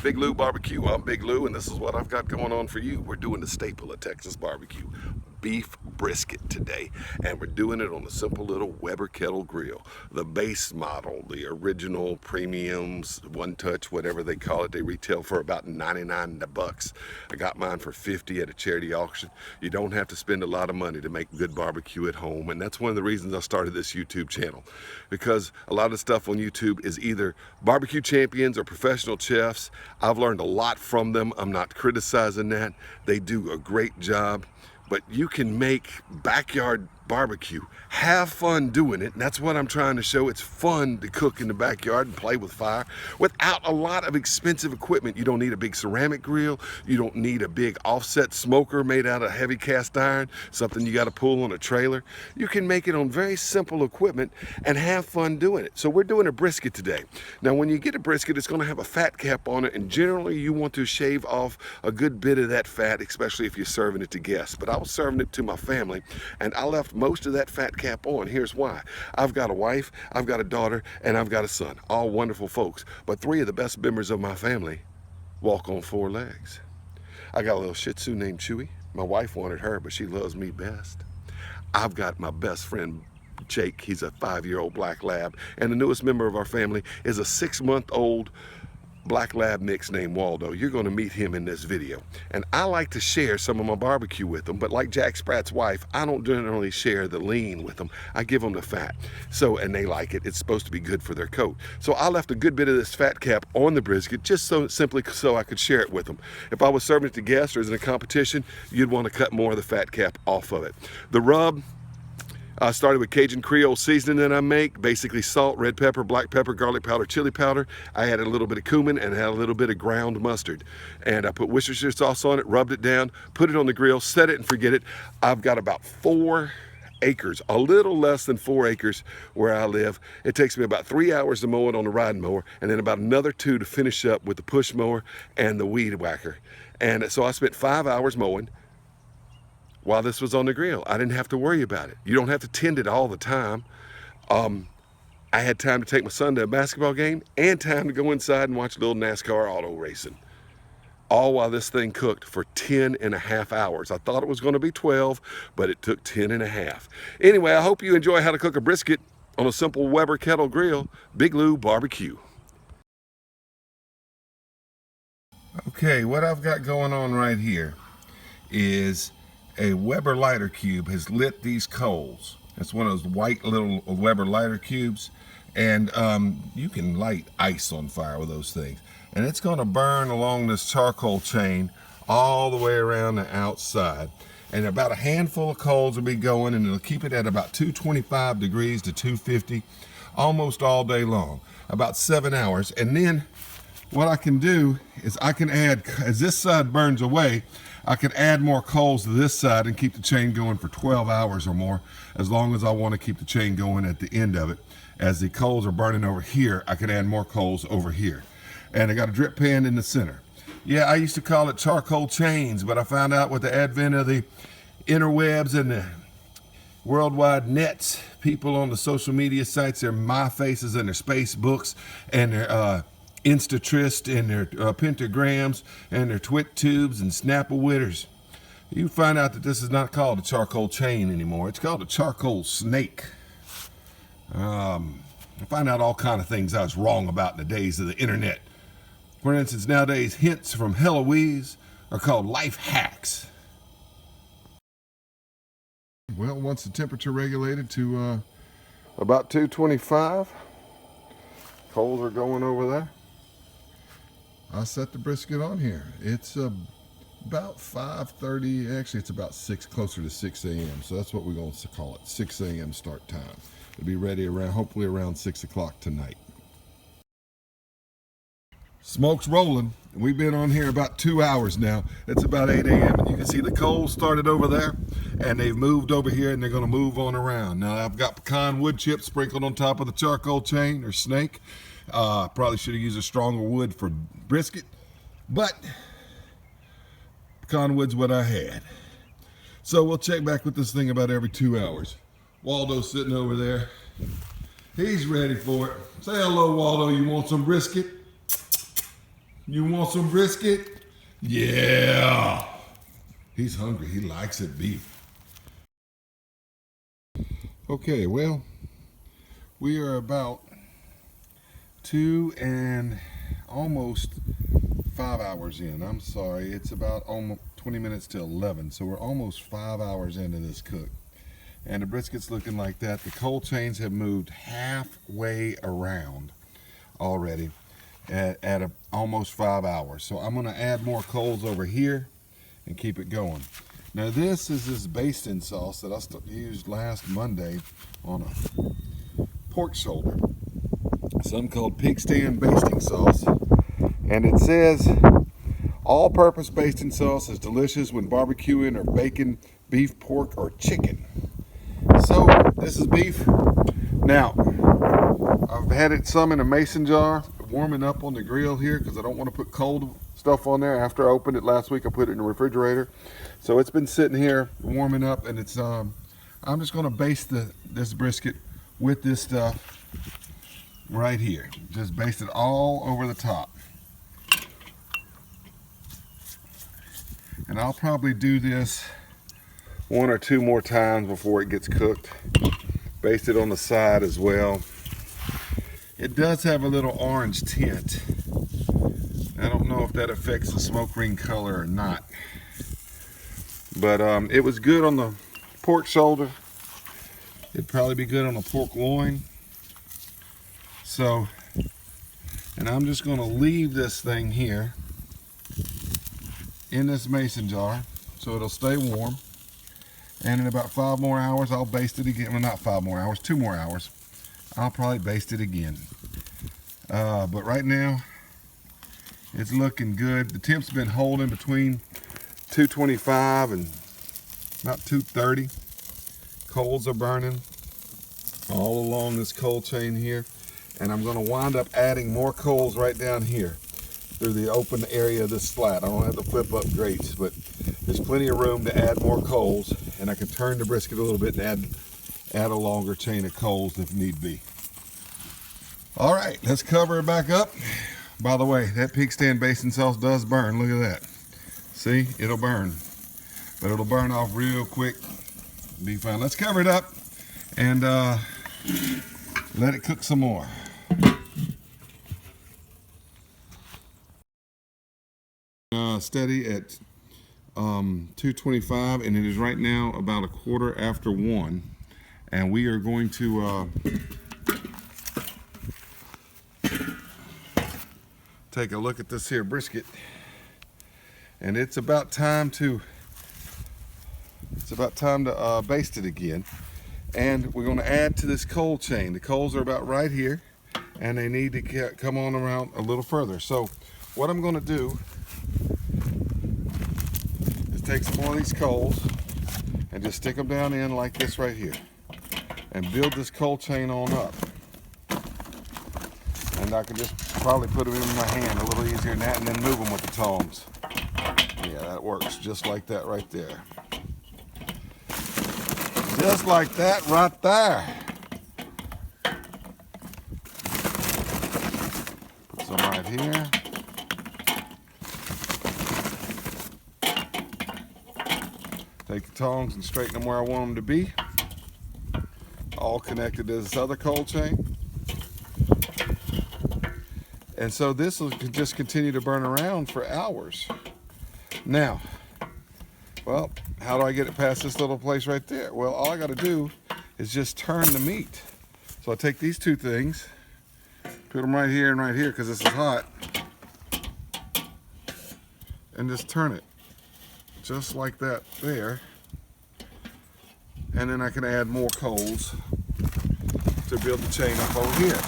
Big Lou Barbecue. I'm Big Lou, and this is what I've got going on for you. We're doing the staple of Texas barbecue, beef brisket today, and we're doing it on a simple little Weber Kettle grill. The base model, the original premiums, one touch, whatever they call it, they retail for about 99 bucks. I got mine for 50 at a charity auction. You don't have to spend a lot of money to make good barbecue at home, and that's one of the reasons I started this YouTube channel, because a lot of stuff on YouTube is either barbecue champions or professional chefs. I've learned a lot from them. I'm not criticizing that. They do a great job, but you can make backyard barbecue. Have fun doing it, and that's what I'm trying to show. It's fun to cook in the backyard and play with fire without a lot of expensive equipment. You don't need a big ceramic grill. You don't need a big offset smoker made out of heavy cast iron, something you got to pull on a trailer. You can make it on very simple equipment and have fun doing it. So we're doing a brisket today. Now, when you get a brisket, it's going to have a fat cap on it, and generally you want to shave off a good bit of that fat, especially if you're serving it to guests. But I was serving it to my family, and I left most of that fat cap on. Here's why. I've got a wife, I've got a daughter, and I've got a son. All wonderful folks. But three of the best members of my family walk on four legs. I got a little Shih Tzu named Chewy. My wife wanted her, but she loves me best. I've got my best friend Jake. He's a 5-year-old black lab. And the newest member of our family is a 6-month-old black lab mix named Waldo. You're going to meet him in this video. And I like to share some of my barbecue with them, but like Jack Sprat's wife, I don't generally share the lean with them. I give them the fat. So, and they like it. It's supposed to be good for their coat. So I left a good bit of this fat cap on the brisket, just simply so I could share it with them. If I was serving it to guests or as in a competition, you'd want to cut more of the fat cap off of it. The rub, I started with Cajun Creole seasoning that I make, basically salt, red pepper, black pepper, garlic powder, chili powder. I added a little bit of cumin and had a little bit of ground mustard. And I put Worcestershire sauce on it, rubbed it down, put it on the grill, set it and forget it. I've got about 4 acres, a little less than 4 acres where I live. It takes me about 3 hours to mow it on the riding mower, and then about another 2 to finish up with the push mower and the weed whacker. And so I spent 5 hours mowing while this was on the grill. I didn't have to worry about it. You don't have to tend it all the time. I had time to take my son to a basketball game and time to go inside and watch a little NASCAR auto racing. All while this thing cooked for 10.5 hours. I thought it was gonna be 12, but it took 10.5. Anyway, I hope you enjoy how to cook a brisket on a simple Weber Kettle grill. Big Lou Barbecue. Okay, what I've got going on right here is a Weber lighter cube has lit these coals. It's one of those white little Weber lighter cubes, and you can light ice on fire with those things. And it's going to burn along this charcoal chain all the way around the outside. And about a handful of coals will be going, and it'll keep it at about 225 degrees to 250 almost all day long, about 7 hours. And then what I can do is I can add, as this side burns away, I can add more coals to this side and keep the chain going for 12 hours or more, as long as I want to keep the chain going at the end of it. As the coals are burning over here, I can add more coals over here. And I got a drip pan in the center. Yeah, I used to call it charcoal chains, but I found out with the advent of the interwebs and the worldwide nets, people on the social media sites, their My Faces and their Facebooks and their Instatrist and their pentagrams and their twit tubes and snap-a-witters, you find out that this is not called a charcoal chain anymore. It's called a charcoal snake. I find out all kind of things I was wrong about in the days of the internet. For instance, nowadays, hints from Heloise are called life hacks. Well, once the temperature regulated to about 225, coals are going over there. I set the brisket on here. It's about 5:30, actually it's about 6, closer to 6 a.m. So that's what we're going to call it, 6 a.m. start time. It'll be ready around, hopefully around 6 o'clock tonight. Smoke's rolling. We've been on here about 2 hours now. It's about 8 a.m. and you can see the coals started over there and they've moved over here and they're going to move on around. Now I've got pecan wood chips sprinkled on top of the charcoal chain or snake. Probably should have used a stronger wood for brisket, but pecan wood's what I had. So we'll check back with this thing about every 2 hours. Waldo's sitting over there. He's ready for it. Say hello, Waldo. You want some brisket? You want some brisket? Yeah. He's hungry. He likes it beef. Okay, well, we are about 2 and almost 5 hours in. I'm sorry, it's about almost 20 minutes to 11, so we're almost 5 hours into this cook. And the brisket's looking like that. The cold chains have moved halfway around already at almost 5 hours. So I'm gonna add more coals over here and keep it going. Now this is this basting sauce that I used last Monday on a pork shoulder. Some called pig stand basting sauce. And it says, all-purpose basting sauce is delicious when barbecuing or baking beef, pork, or chicken. So this is beef. Now, I've had it some in a mason jar, warming up on the grill here because I don't want to put cold stuff on there. After I opened it last week, I put it in the refrigerator. So it's been sitting here warming up, and it's I'm just going to baste this brisket with this stuff right here. Just baste it all over the top. And I'll probably do this 1 or 2 more times before it gets cooked. Baste it on the side as well. It does have a little orange tint. I don't know if that affects the smoke ring color or not. But it was good on the pork shoulder. It'd probably be good on the pork loin. So, and I'm just going to leave this thing here in this mason jar so it'll stay warm. And in about 5 more hours, I'll baste it again. Well, not 5 more hours, 2 more hours. I'll probably baste it again. But right now, it's looking good. The temp's been holding between 225 and about 230. Coals are burning all along this coal chain here. And I'm going to wind up adding more coals right down here through the open area of this flat. I don't have to flip up grates, but there's plenty of room to add more coals, and I can turn the brisket a little bit and add a longer chain of coals if need be. All right, let's cover it back up. By the way, that pig stand basting sauce does burn. Look at that. See, it'll burn, but it'll burn off real quick. Be fine. Let's cover it up and let it cook some more. Steady at 225, and it is right now about 1:15, and we are going to take a look at this here brisket, and it's about time to baste it again. And we're going to add to this coal chain. The coals are about right here, and they need to come on around a little further. So what I'm going to do is take some more of these coals and just stick them down in like this right here and build this coal chain on up. And I can just probably put them in my hand a little easier than that, and then move them with the tongs. Yeah, that works just like that right there. Just like that right there. Put some right here. Take the tongs and straighten them where I want them to be. All connected to this other coal chain. And so this will just continue to burn around for hours. Now, well, how do I get it past this little place right there? Well, all I got to do is just turn the meat. So I take these 2 things, put them right here and right here because this is hot, and just turn it just like that there. And then I can add more coals to build the chain up over here.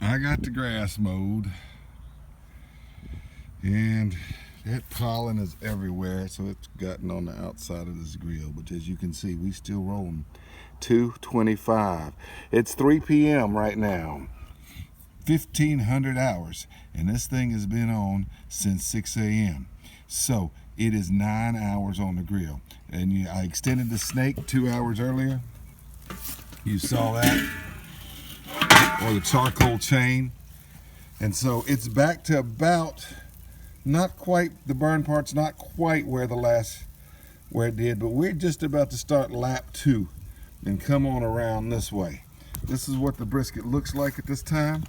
I got the grass mowed, and that pollen is everywhere, so it's gotten on the outside of this grill. But as you can see, we still rolling. 2:25. It's 3 p.m. right now. 1,500 hours, and this thing has been on since 6 a.m. So it is 9 hours on the grill. And I extended the snake 2 hours earlier. You saw that, or the charcoal chain. And so it's back to about, not quite, the burn part's not quite where it did, but we're just about to start lap 2 and come on around this way. This is what the brisket looks like at this time.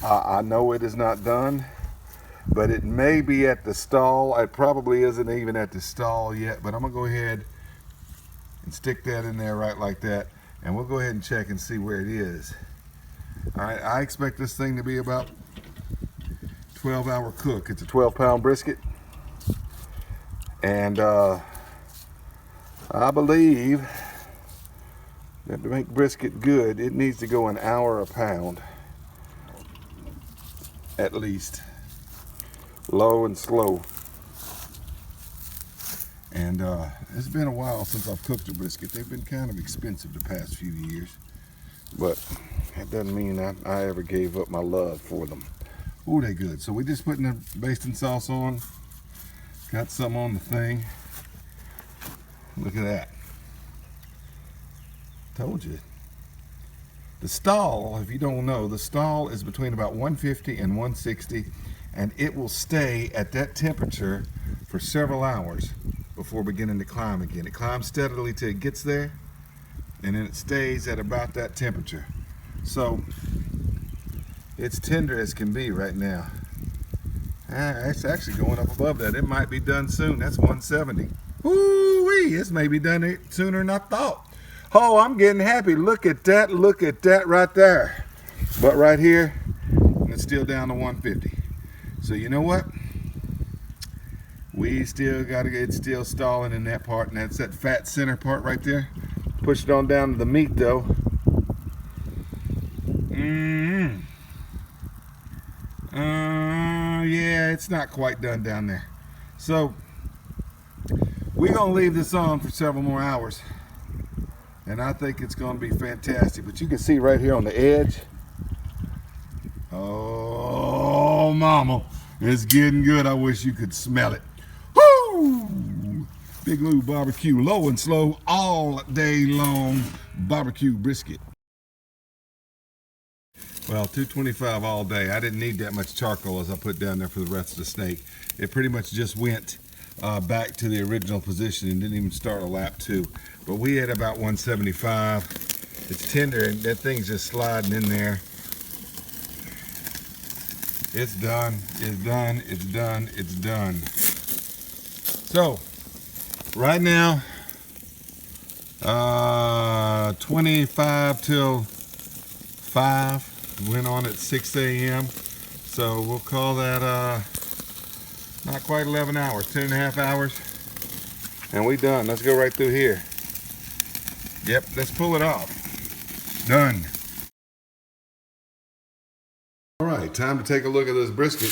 I know it is not done, but it may be at the stall. It probably isn't even at the stall yet, but I'm gonna go ahead and stick that in there right like that, and we'll go ahead and check and see where it is. All right, I expect this thing to be about 12-hour cook. It's a 12-pound brisket, and I believe that to make brisket good, it needs to go an hour a pound, at least, low and slow. And it's been a while since I've cooked a brisket. They've been kind of expensive the past few years, but that doesn't mean I ever gave up my love for them. Ooh, they're good. So we just putting the basting sauce on. Got some on the thing. Look at that. Told you. The stall, if you don't know, the stall is between about 150 and 160, and it will stay at that temperature for several hours before beginning to climb again. It climbs steadily till it gets there, and then it stays at about that temperature. So it's tender as can be right now. It's actually going up above that. It might be done soon. That's 170. Woo-wee, it's maybe done sooner than I thought. Oh, I'm getting happy. Look at that right there. But right here, it's still down to 150. So you know what? We still gotta get, it's still stalling in that part, and that's that fat center part right there. Push it on down to the meat though. Yeah, it's not quite done down there. So we're gonna leave this on for several more hours, and I think it's gonna be fantastic. But you can see right here on the edge, oh mama, it's getting good. I wish you could smell it. Woo! Big Lou barbecue, low and slow, all day long barbecue brisket. Well, 225 all day. I didn't need that much charcoal as I put down there for the rest of the steak. It pretty much just went back to the original position and didn't even start a lap 2. But we had about 175. It's tender, and that thing's just sliding in there. It's done, it's done, it's done, it's done. So, right now, 25 till 5. Went on at 6 a.m. So we'll call that not quite 11 hours, 10.5 hours. And we done. Let's go right through here. Yep, let's pull it off. Done. All right, time to take a look at this brisket.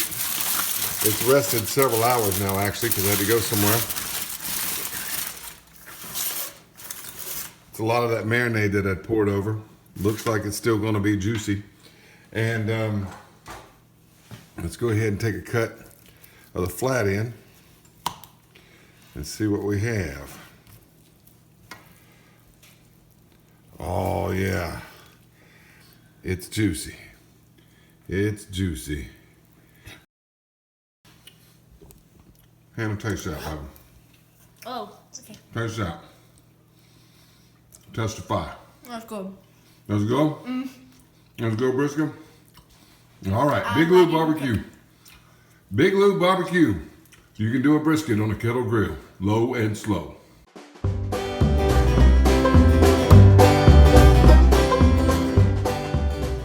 It's rested several hours now, actually, because I had to go somewhere. It's a lot of that marinade that I'd poured over. Looks like it's still going to be juicy. And let's go ahead and take a cut of the flat end and see what we have. Oh yeah, it's juicy. It's juicy. Hannah, taste that, baby. Oh, okay. Taste that. Testify. That's good. Let's go? Let's go, brisket. All right, Big Lou barbecue. Big Lou barbecue. You can do a brisket on a kettle grill, low and slow.